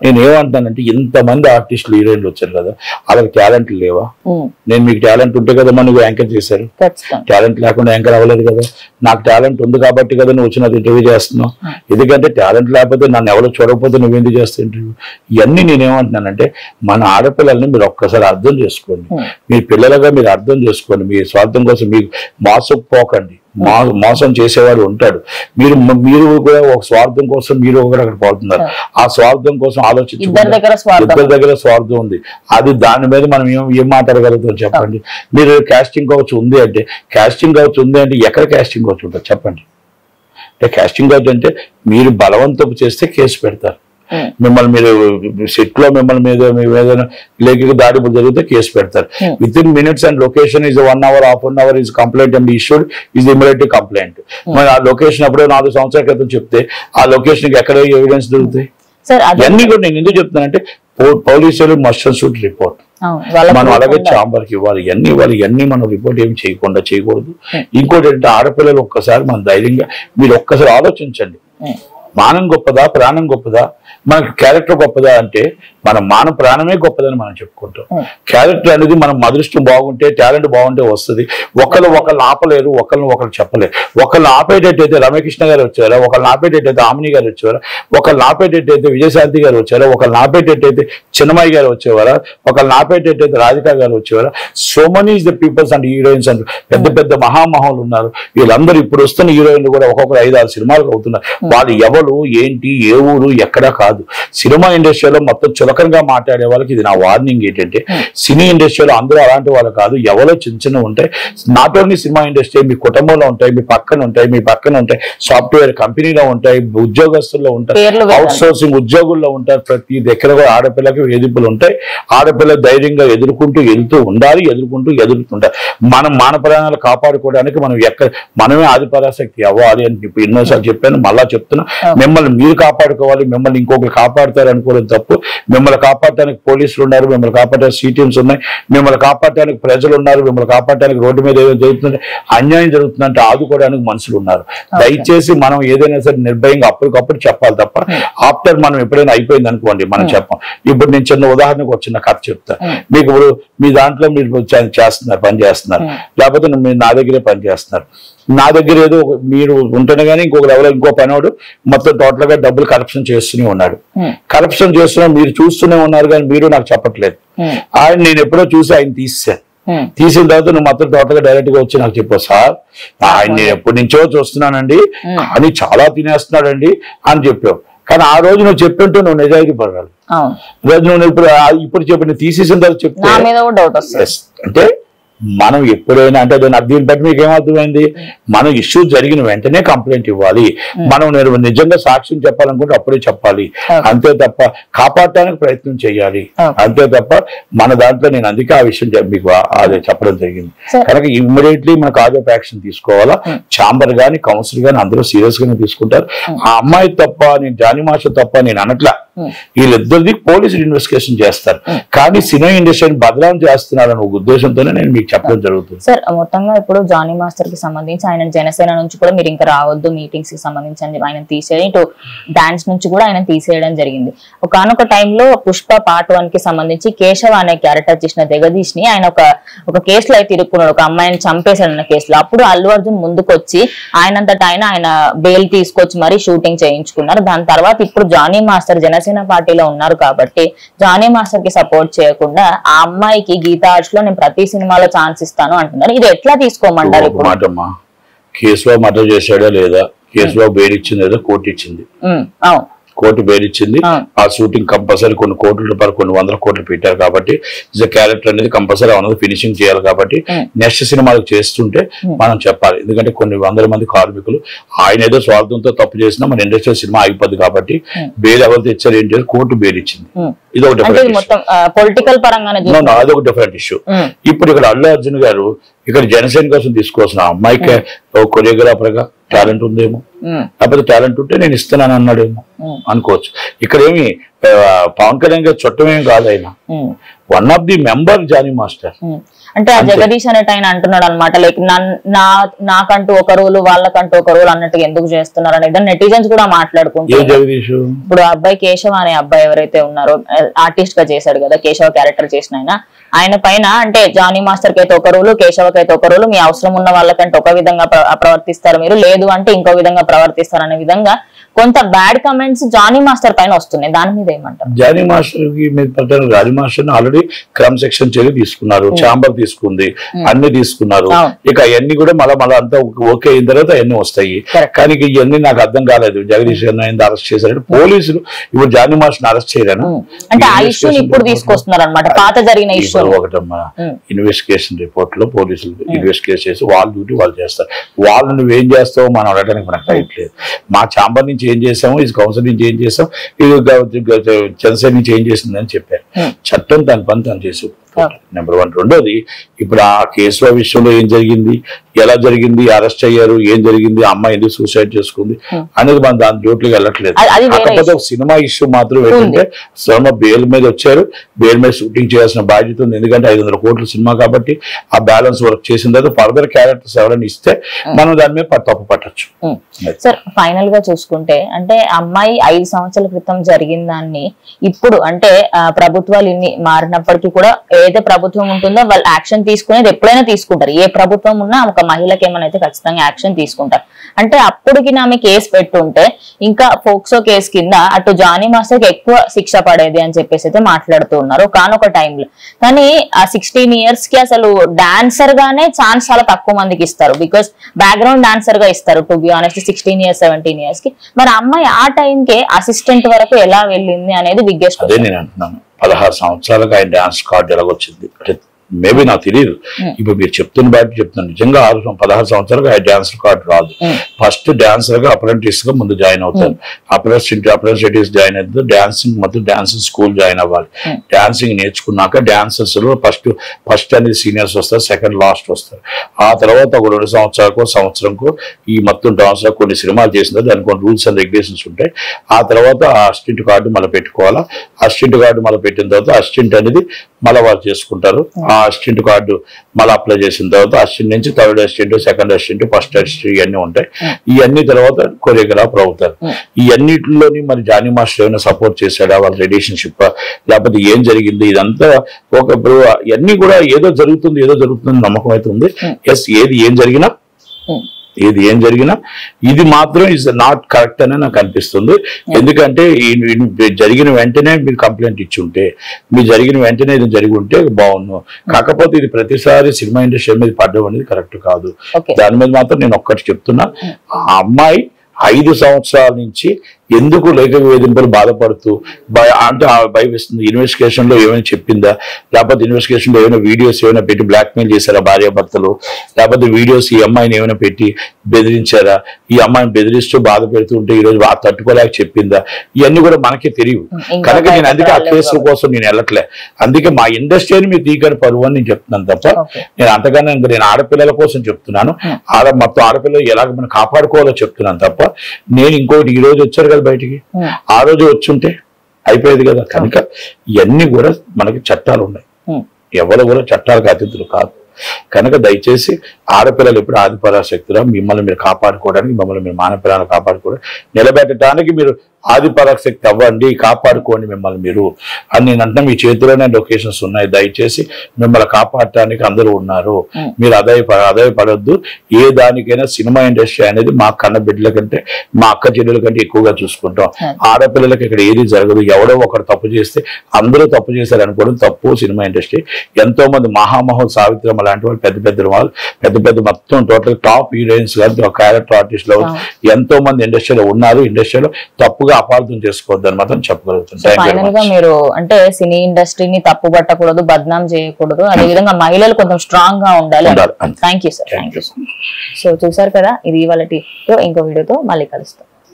నేను ఏమంటానంటే ఇంతమంది ఆర్టిస్టులు హీరోయిన్లు వచ్చారు కదా, వాళ్ళకి టాలెంట్లు లేవా? నేను మీకు టాలెంట్ ఉంటే కదా నువ్వు యాంకర్ చేశారు, టాలెంట్ లేకుండా యాంకర్ అవ్వలేదు కదా. నాకు టాలెంట్ ఉంది కాబట్టి కదా నువ్వు వచ్చి నాకు ఇంటర్వ్యూ చేస్తున్నావు. ఎందుకంటే టాలెంట్ లేకపోతే నన్ను ఎవరో చూడకపోతే నువ్వేందుకు చేస్తావు ఇంటర్వ్యూ? ఇవన్నీ నేనేమంటున్నానంటే మన ఆడపిల్లల్ని మీరు ఒక్కసారి అర్థం చేసుకోండి, మీ పిల్లలుగా మీరు అర్థం చేసుకోండి. మీ స్వార్థం కోసం మీకు మోసపోకండి. మోసం చేసేవాడు ఉంటాడు. మీరు కూడా ఒక స్వార్థం కోసం మీరు ఒకరు అక్కడ పోతున్నారు. ఆ స్వార్థం కోసం ఆలోచించుకుంటారు. ఇద్దరి దగ్గర స్వార్థం ఉంది. అది దాని మీద మనం ఏం మాట్లాడగలుగుతాం చెప్పండి. మీరు కాస్టింగ్ కౌచ్ ఉంది అంటే, కాస్టింగ్ కౌచ్ ఉంది అంటే ఎక్కడ కాస్టింగ్ కౌచ్ ఉంటుంది చెప్పండి. అంటే కాస్టింగ్ కౌచ్ అంటే మీరు బలవంతం చేస్తే కేసు పెడతారు. మిమ్మల్ని మీరు సెట్ లో మిమ్మల్ని మీద ఏదైనా లేఖకి దాడి జరిగితే కేసు పెడతారు. With in minutes and location is 1 hour, half an hour is complaint and issued is immediate complaint. మరి ఆ లొకేషన్ అప్పుడే 4 సంవత్సరాల క్రితం చెప్తే ఆ లొకేషన్ కి ఎక్కడ ఎవిడెన్స్ దొరుకుతాయి? ఇవన్నీ కూడా నేను ఎందుకు చెప్తానంటే పోలీసులు మస్ట్ షుడ్ రిపోర్ట్. మనం అలాగే ఛాంబర్ కి ఇవ్వాలి, ఇవన్నీ మనం రిపోర్ట్ ఏమి చేయకూడదు. ఇంకోటి ఏంటంటే ఆడపిల్లలు ఒక్కసారి మన ధైర్యంగా మీరు ఒక్కసారి ఆలోచించండి. మానం గొప్పదా, ప్రాణం గొప్పదా, మనకి క్యారెక్టర్ గొప్పదా అంటే మన మాన ప్రాణమే గొప్పదని మనం చెప్పుకుంటాం. క్యారెక్టర్ అనేది మనం అదృష్టం బాగుంటే, టాలెంట్ బాగుంటే వస్తుంది. ఒకళ్ళు ఆపలేరు, ఒకళ్ళు చెప్పలేరు. ఒకళ్ళు ఆపేటట్టయితే రమకృష్ణ గారు వచ్చారా, ఒకళ్ళు ఆపేటట్టయితే ఆమిని గారు వచ్చేవారా, ఒకళ్ళు ఆపేటట్టయితే విజయశాంతి గారు వచ్చారా, ఒకళ్ళు ఆపేటట్టయితే చిన్నమయ్య గారు వచ్చేవారా, ఒకళ్ళు ఆపేటట్టయితే రాధికా గారు వచ్చేవారా. So many is the peoples and heroines and పెద్ద మహామహులు ఉన్నారు. వీళ్ళందరూ ఇప్పుడు వస్తున్న హీరోయిన్లు కూడా ఒక్కొక్కరు 5-6 సినిమాలకు అవుతున్నారు. వాళ్ళు ఎవరు, ఏంటి, ఏ ఊరు, ఎక్కడా కాదు. సినిమా ఇండస్ట్రీలో మొత్తం చులకనగా మాట్లాడే వాళ్ళకి ఇది నా వార్నింగ్ ఏంటంటే, సినీ ఇండస్ట్రీలో అందరూ అలాంటి వాళ్ళు కాదు. ఎవరో చిన్న ఉంటాయి. నాట్ ఓన్లీ సినిమా ఇండస్ట్రీ, మీ కుటుంబంలో ఉంటాయి, మీ పక్కన ఉంటాయి, సాఫ్ట్వేర్ కంపెనీలో ఉంటాయి, ఉద్యోగస్తుల్లో ఉంటాయి, అవుట్ సోర్సింగ్ ఉద్యోగుల్లో ఉంటారు. ప్రతి దగ్గర కూడా ఆడపిల్లకి వేధింపులు ఉంటాయి. ఆడపిల్ల ధైర్యంగా ఎదుర్కొంటూ ఎదురుతుంటారు. మనం మాన ప్రాణాలు కాపాడుకోవడానికి మనమే ఆదిపరాశక్తి అవ్వాలి అని చెప్పి ఎన్నోసార్లు చెప్పాను, మళ్ళా చెప్తున్నా. మిమ్మల్ని మీరు కాపాడుకోవాలి, మిమ్మల్ని ఇంకొకరు కాపాడుతారు అనుకోవడం తప్పు. మిమ్మల్ని కాపాడటానికి పోలీసులు ఉన్నారు, మిమ్మల్ని కాపాడటానికి సిటీఎంస్ ఉన్నాయి, మిమ్మల్ని కాపాడటానికి ప్రజలు ఉన్నారు, మిమ్మల్ని కాపాడటానికి రోడ్డు మీద ఏదో జరుగుతుందంటే, అన్యాయం జరుగుతుందంటే ఆదుకోవడానికి మనుషులు ఉన్నారు. దయచేసి మనం ఏదైనా సరే నిర్భయంగా అప్పటికప్పుడు చెప్పాలి తప్ప ఆఫ్టర్ మనం ఎప్పుడైనా అయిపోయింది అనుకోండి మనం చెప్పం. ఇప్పుడు నేను చిన్న ఉదాహరణకు వచ్చిన కథ చెప్తా మీకు. ఇప్పుడు మీ దాంట్లో మీరు పని చేస్తున్నారు, లేకపోతే మీరు నా దగ్గరే పని చేస్తున్నారు. నా దగ్గర ఏదో మీరు ఉంటేనే కానీ ఇంకో పనివాడు మొత్తం టోటల్ గా డబ్బులు కరప్షన్ చేస్తూనే ఉన్నాడు. కరప్షన్ చేస్తున్నా మీరు చూస్తూనే ఉన్నారు కానీ మీరు నాకు చెప్పట్లేదు. ఆయన నేను ఎప్పుడో చూసి ఆయన తీసిన తర్వాత నువ్వు మొత్తం టోటల్ గా డైరెక్ట్ గా వచ్చి నాకు చెప్పావు, సార్ ఆయన నేను ఎప్పటి నుంచో చూస్తున్నానండి కానీ చాలా తినేస్తున్నాడండి అని చెప్పావు. కానీ ఆ రోజు నువ్వు చెప్పింటూ నువ్వు నిజాయితీ పడాలి. రోజు నువ్వు ఇప్పుడు చెప్పి తీసేసిన తర్వాత చెప్తే అంటే మనం ఎప్పుడైనా అంటే దీన్ని బట్టి మీకు ఏమర్థమైంది, మనం ఇష్యూ జరిగిన వెంటనే కంప్లైంట్ ఇవ్వాలి. మనం నిజంగా సాక్ష్యం చెప్పాలనుకుంటే అప్పుడే చెప్పాలి. అంతే తప్ప కాపాడటానికి ప్రయత్నం చేయాలి. అంతే తప్ప మన దాంట్లో నేను అందుకే ఆ విషయం మీకు అది చెప్పడం జరిగింది. కనుక ఇమ్మీడియట్లీ మనకు ఆర్డర్ యాక్షన్ తీసుకోవాలా. ఛాంబర్ గానీ కౌన్సిల్ గానీ అందరూ సీరియస్ గానే తీసుకుంటారు. ఆ అమ్మాయి తప్ప, నేను జానీ మాస్టర్ తప్ప నేను అనట్లా. వీళ్ళిద్దరిది పోలీసులు ఇన్వెస్టిగేషన్ చేస్తారు. కానీ సినిమా ఇండస్ట్రీని బదనాం చేస్తున్నారని ఒక ఉద్దేశంతోనే నేను మీకు చెప్పడం జరుగుతుంది. సార్ మొత్తంగా ఇప్పుడు జానీ మాస్టర్ కి సంబంధించి ఆయన జనసేన నుంచి కూడా మీరు ఇంకా రావద్దు మీటింగ్స్ కి సంబంధించి ఆయన తీసేయడం, ఇటు డాన్స్ నుంచి కూడా ఆయన తీసేయడం జరిగింది. ఒకనొక టైంలో పుష్ప పార్ట్ 1 కి సంబంధించి కేశవ అనే క్యారెక్టర్ చేసిన జగదీష్ ని ఆయన ఒక కేసులో అయితే ఇరుక్కున్నాడు, ఒక అమ్మాయిని చంపేశాడన్న కేసులో. అప్పుడు అల్లు అర్జున్ ముందుకొచ్చి ఆయనంతటా ఆయన బెయిల్ తీసుకొచ్చి మరీ షూటింగ్ చేయించుకున్నారు. దాని తర్వాత ఇప్పుడు జానీ మాస్టర్ జనసేన పార్టీలో ఉన్నారు కాబట్టి జానీ మాస్టర్ కి సపోర్ట్ చేయకుండా ఆ అమ్మాయికి గీతా ఆర్ట్స్ లో నేను ప్రతి సినిమాలో ఛాన్స్ ఇస్తాను అంటున్నారు. ఇది ఎట్లా తీసుకోమంటారు? కేసులో మర్డర్ చేశాడా లేదా, కేసులో బెయిల్ ఇచ్చింది లేదా, కోర్టు ఇచ్చింది, కోర్టు బెయిల్ ఇచ్చింది. ఆ షూటింగ్ కంపల్సరీ కొన్ని కోట్ల రూపాయలు, కొన్ని 100 కోట్లు పెట్టారు కాబట్టి క్యారెక్టర్ అనేది కంపల్సరీ అన్నది ఫినిషింగ్ చేయాలి. కాబట్టి నెక్స్ట్ సినిమాలు చేస్తుంటే మనం చెప్పాలి. ఎందుకంటే కొన్ని 100 మంది కార్మికులు ఆయన ఏదో స్వార్థంతో తప్పు చేసినా మన ఇండస్ట్రియల్ సినిమా అయిపోద్ది కాబట్టి బెయిల్ ఎవరు తెచ్చారు ఏంటి, కోర్టు బెయిల్ ఇచ్చింది. ఇది ఒక అదొక డిఫరెంట్ ఇష్యూ. ఇప్పుడు ఇక్కడ అల్లు అర్జున్ గారు ఇక్కడ జనసేన కోసం తీసుకోవాల్సిన అమ్మాయికి కొరియోగ్రాఫర్ గా టాలెంట్ ఉందేమో, లేకపోతే టాలెంట్ ఉంటే నేను ఇస్తున్నాను అన్నాడేమో అనుకోవచ్చు. ఇక్కడ ఏమి పవన్ కళ్యాణ్ గారు చుట్టమేం కాదు ఆయన, one of the member Jani master. అంటే ఆ జగదీష్ అనేట ఆయన అంటున్నాడు అనమాట, లైక్ నాకంటూ ఒక రూల్ వాళ్ళకంటూ ఒక రూల్ అన్నట్టుగా ఎందుకు చేస్తున్నారు అనేది నెటిజన్స్ కూడా మాట్లాడుకుంటారు. జగదీష్ ఇప్పుడు ఆ అబ్బాయి కేశవ అనే అబ్బాయి ఎవరైతే ఉన్నారో ఆర్టిస్ట్ గా చేశాడు కదా, కేశవ క్యారెక్టర్ చేసిన ఆయన పైన అంటే జానీ మాస్టర్ కి అయితే ఒక రూలు, కేశవకి అయితే ఒక రూలు, మీ అవసరం ఉన్న వాళ్ళకంటే ఒక విధంగా ప్రవర్తిస్తారు మీరు, లేదు అంటే ఇంకో విధంగా ప్రవర్తిస్తారు అనే విధంగా కొంత బ్యాడ్ కమెంట్స్ జానీ మాస్టర్ పైన వస్తున్నాయి. దాని మీద ఏమంటారు? జానీ మాస్టర్ కి జానీ మాస్టర్ ఆల్రెడీ క్రమశిక్షణ చర్య తీసుకున్నారు, ఛాంబర్ తీసుకుంది, అన్ని తీసుకున్నారు. ఇక అవన్నీ కూడా మళ్ళీ అంతా ఓకే అయిన తర్వాత అవన్నీ వస్తాయి. కానీ ఇవన్నీ నాకు అర్థం కాలేదు. జగదీష్ గారిని అరెస్ట్ చేశారు పోలీసులు, ఇప్పుడు జానీ మాస్టర్ అరెస్ట్ చేయలేను అంటే ఆ ఇష్యూని ఇప్పుడు తీసుకొస్తున్నారు అనమాట, పాత జరిగిన ఇష్యూ. ఒకటమ్మా, ఇన్వెస్టిగేషన్ రిపోర్ట్ లో పోలీసులు ఇన్వెస్టిగేట్ చేసి వాళ్ళ డ్యూటీ వాళ్ళు చేస్తారు. వాళ్ళు నువ్వేం చేస్తావో మనం అడగడానికి మనకు రైట్ లేదు. మా ఛాంబర్ నుంచి ఏం చేసాము, ఇది కౌన్సిల్ నుంచి ఏం చేసాం, ఇది జనసేన నుంచి ఏం చేసిందని చెప్పారు. చట్టం దాని పని తను చేసి నెంబర్ 1. రెండోది, ఇప్పుడు ఆ కేసుల విషయంలో ఏం జరిగింది, ఎలా జరిగింది, అరెస్ట్ అయ్యారు, ఏం జరిగింది, అమ్మాయి ఎందుకు సూసైడ్ చేసుకుంది అనేది మనం దాని జోట్లకి వెళ్ళట్లేదు. కాకపోతే ఒక సినిమా ఇష్యూ మాత్రం ఏంటంటే సినిమా బెయిల్ మీద వచ్చారు, బెయిల్ మీద షూటింగ్ చేయాల్సిన బాధ్యత ఉంది. ఎందుకంటే 500 కోట్ల సినిమా కాబట్టి ఆ బ్యాలెన్స్ వర్క్ చేసిన తర్వాత ఫర్దర్ క్యారెక్టర్స్ ఎవరైనా ఇస్తే మనం దాని మీద తప్పు పట్టచ్చు. సార్ ఫైనల్ గా చూసుకుంటే అంటే అమ్మాయి 5 సంవత్సరాల క్రితం జరిగిన దాన్ని ఇప్పుడు అంటే ప్రభుత్వాలు ఇన్ని మారినప్పటికీ కూడా ఏదైతే ప్రభుత్వం ఉంటుందో వాళ్ళు యాక్షన్ తీసుకునేది ఎప్పుడైనా తీసుకుంటారు. ఏ ప్రభుత్వం ఉన్నా ఒక మహిళకి ఏమైనా అయితే ఖచ్చితంగా యాక్షన్ తీసుకుంటారు. అంటే అప్పటికి ఆమె కేసు పెట్టుంటే ఇంకా ఫోక్సో కేసు కింద అటు జానీ మాస్టర్కి ఎక్కువ శిక్ష పడేది అని చెప్పేసి అయితే మాట్లాడుతూ ఉన్నారు కానొక టైంలో. కానీ ఆ 16 years కి అసలు డాన్సర్ గానే ఛాన్స్ చాలా తక్కువ మందికి ఇస్తారు, బికాస్ బ్యాక్గ్రౌండ్ డాన్సర్ గా ఇస్తారు to be honest 16 years 17 years కి. మరి అమ్మాయి ఆ టైంకే అసిస్టెంట్ వరకు ఎలా వెళ్ళింది అనేది బిగ్గెస్ట్. అదే నేను అంటున్నాను, 16 సంవత్సరాలుగా ఆయన డాన్స్ కార్డు ఎలాగొచ్చింది అంటే మేబీ నాకు తెలియదు. ఇప్పుడు మీరు చెప్తున్న బట్టి చెప్తున్నాను, నిజంగా 16 సంవత్సరాలుగా ఆ డాన్సర్ కార్డు రాదు. ఫస్ట్ డాన్సర్ గా అప్రెంటిస్ గా ముందు జాయిన్ అవుతారు, అప్రెంటిస్ జాయిన్ అవుతుంది, డాన్సింగ్ మొత్తం డాన్సింగ్ స్కూల్ జాయిన్ అవ్వాలి. డాన్సింగ్ నేర్చుకున్నాక డాన్సర్స్ లో ఫస్ట్ అనేది సీనియర్స్ వస్తారు, సెకండ్ లాస్ట్ వస్తారు. ఆ తర్వాత ఒక 2 సంవత్సరాలకు సంవత్సరంకు ఈ మొత్తం డాన్స్ లో కొన్ని సినిమాలు చేసిన దానికి కొన్ని రూల్స్ అండ్ రెగ్యులేషన్స్ ఉంటాయి. ఆ తర్వాత ఆ అసిస్టెంట్ కార్డు మళ్ళీ పెట్టుకోవాలా. అసిస్టెంట్ కార్డు మళ్ళీ పెట్టిన తర్వాత అసిస్టెంట్ అనేది మళ్ళీ వాళ్ళు చేసుకుంటారు. ఆ అసిస్టెంట్ కార్డు మళ్ళీ అప్లై చేసిన తర్వాత అసిస్టెంట్ నుంచి third assistant, second assistant, first assistant ఇవన్నీ ఉంటాయి. ఇవన్నీ తర్వాత కొరియోగ్రాఫర్ అవుతారు. ఇవన్నిటిలోని మరి జానీ మాస్టర్ ఏమైనా సపోర్ట్ చేశాడా, వాళ్ళ రిలేషన్షిప్ లేకపోతే ఏం జరిగింది, ఇదంతా ఒక ఇవన్నీ కూడా ఏదో జరుగుతుంది నమ్మకం అయితే ఉంది. ఎస్, ఏం జరిగినా ఇది మాత్రం ఇస్ నాట్ కరెక్ట్ అని నాకు అనిపిస్తుంది. ఎందుకంటే జరిగిన వెంటనే మీరు కంప్లైంట్ ఇచ్చి ఉంటే, మీరు జరిగిన వెంటనే ఇది జరిగి ఉంటే బాగుండు. కాకపోతే ఇది ప్రతిసారి సినిమా ఇండస్ట్రీ మీద పడ్డం అనేది కరెక్ట్ కాదు. దాని మీద మాత్రం నేను ఒక్కటి చెప్తున్నా, ఆ అమ్మాయి 5 సంవత్సరాల నుంచి ఎందుకు లేఖ వేధింపులు బాధపడుతూ అంటే భయపిస్తుంది. ఇన్వెస్టిగేషన్ లో ఏమైనా చెప్పిందా, లేకపోతే ఇన్వెస్టిగేషన్ లో ఏమైనా వీడియోస్ ఏమైనా పెట్టి బ్లాక్మెయిల్ చేశారా భార్యాభర్తలు, లేకపోతే వీడియోస్ ఈ అమ్మాయిని ఏమైనా పెట్టి బెదిరించారా, ఈ అమ్మాయిని బెదిరిస్తూ బాధ పెడుతూ ఉంటే ఈరోజు తట్టుకోలేక చెప్పిందా, ఇవన్నీ కూడా మనకే తెలియదు. కనుక నేను అందుకే ఆ కేసుల కోసం నేను వెళ్ళట్లే. అందుకే మా ఇండస్ట్రీని మీరు తీగని పరువు అని నేను చెప్తున్నాను తప్ప నేను అంతగానే నేను ఆడపిల్లల కోసం చెప్తున్నాను. మొత్తం ఆడపిల్లలు ఎలాగ మనం కాపాడుకోవాలో చెప్తున్నాను తప్ప నేను ఇంకోటి ఈ రోజు వచ్చారు కదా బయటికి, ఆ రోజు వచ్చుంటే అయిపోయేది కదా. కనుక ఇవన్నీ కూడా మనకి చట్టాలు ఉన్నాయి, ఎవరు కూడా చట్టాలకు అతిథులు కాదు. కనుక దయచేసి ఆడపిల్లలు ఎప్పుడు ఆదిపరాశక్తిగా మిమ్మల్ని మీరు కాపాడుకోవడానికి, మిమ్మల్ని మీరు మానపిల్లలను కాపాడుకోవడానికి, నిలబెట్టడానికి మీరు ఆదిపరాశక్తి అవ్వండి, కాపాడుకోండి మిమ్మల్ని మీరు అని నేను అంటే మీ చేతిలోనే లొకేషన్స్ ఉన్నాయి. దయచేసి మిమ్మల్ని కాపాడటానికి అందరూ ఉన్నారు, మీరు అదయపడొద్దు. ఏ దానికైనా సినిమా ఇండస్ట్రీ అనేది మా కన్న బిడ్డల కంటే, మా అక్క చెల్లెల కంటే ఎక్కువగా చూసుకుంటాం. ఆడపిల్లలకి ఇక్కడ ఏది జరగదు. ఎవడో ఒకరు తప్పు చేస్తే అందరూ తప్పు చేశారు అనుకోవడం తప్పు. సినిమా ఇండస్ట్రీ ఎంతో మంది మహామహో సావిత్రమ్మ లాంటి వాళ్ళు పెద్ద మొత్తం టోటల్ టాప్ హీరోయిన్స్ కానీ క్యారెక్టర్ ఆర్టిస్టులు ఎంతో మంది ఇండస్ట్రీలో ఉన్నారు. ఇండస్ట్రీలో తప్పుగా అపార్థం చేసుకోవద్దని మాత్రం చెప్పగలుగుతుంది. ఫైనల్ గా మీరు అంటే సినీ ఇండస్ట్రీని తప్పు పట్టకూడదు, బద్నాం చేయకూడదు, అదే విధంగా మహిళలు కొంచెం స్ట్రాంగ్ గా ఉండాలి. Thank you sir. సో చూసారు కదా, ఇది ఇవాళ ఇంకో వీడియోతో మళ్ళీ కలుస్తాం.